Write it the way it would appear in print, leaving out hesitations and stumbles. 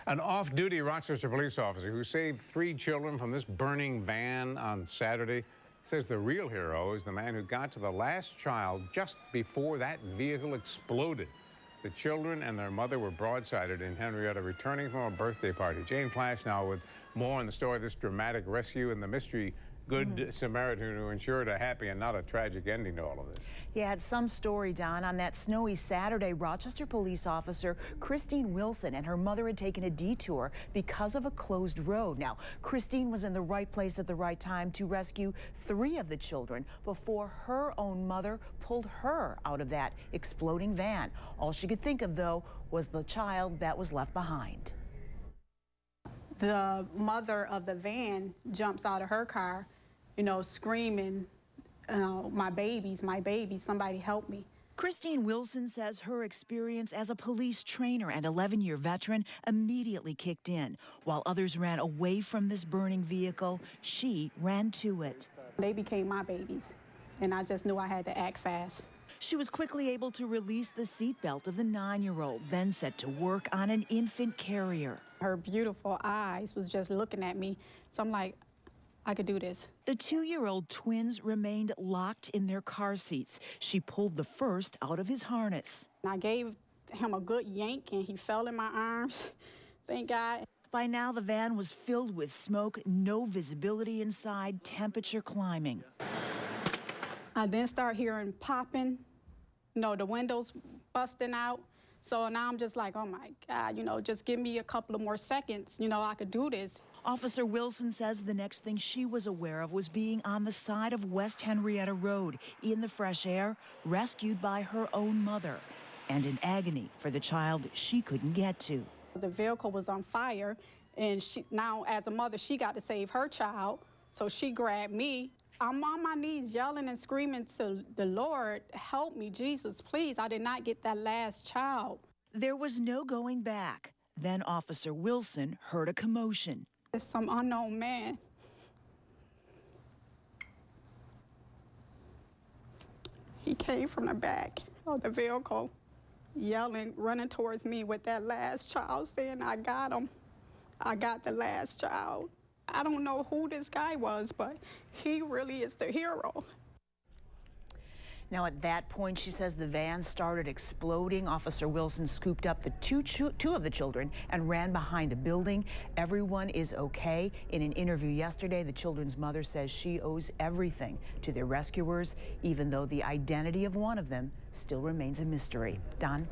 An off-duty Rochester police officer who saved 3 children from this burning van on Saturday says the real hero is the man who got to the last child just before that vehicle exploded. The children and their mother were broadsided in Henrietta, returning from a birthday party. Jane Flash now with more on the story of this dramatic rescue and the mystery Good Samaritan who ensured a happy and not a tragic ending to all of this. Yeah, it's some story, Don. On that snowy Saturday, Rochester police officer Christine Wilson and her mother had taken a detour because of a closed road. Now, Christine was in the right place at the right time to rescue 3 of the children before her own mother pulled her out of that exploding van. All she could think of, though, was the child that was left behind. The mother of the van jumps out of her car, you know, screaming, my babies, somebody help me. Christine Wilson says her experience as a police trainer and 11-year veteran immediately kicked in. While others ran away from this burning vehicle, she ran to it. They became my babies, and I just knew I had to act fast. She was quickly able to release the seatbelt of the 9-year-old, then set to work on an infant carrier. Her beautiful eyes was just looking at me, so I'm like, I could do this. The 2-year-old twins remained locked in their car seats. She pulled the first out of his harness. I gave him a good yank, and he fell in my arms, thank God. By now, the van was filled with smoke, no visibility inside, temperature climbing. I then start hearing popping, you know, the windows busting out. So now I'm just like, oh my God, you know, just give me a couple of more seconds, you know, I could do this. Officer Wilson says the next thing she was aware of was being on the side of West Henrietta Road in the fresh air, rescued by her own mother, and in agony for the child she couldn't get to. The vehicle was on fire, and now as a mother, she got to save her child, so she grabbed me. I'm on my knees yelling and screaming to the Lord, help me, Jesus, please. I did not get that last child. There was no going back. Then Officer Wilson heard a commotion. It's some unknown man. He came from the back of the vehicle, yelling, running towards me with that last child, saying, I got him. I got the last child. I don't know who this guy was, but he really is the hero. Now, at that point, she says the van started exploding. Officer Wilson scooped up the two of the children and ran behind a building. Everyone is okay. In an interview yesterday, the children's mother says she owes everything to their rescuers, even though the identity of one of them still remains a mystery. Don?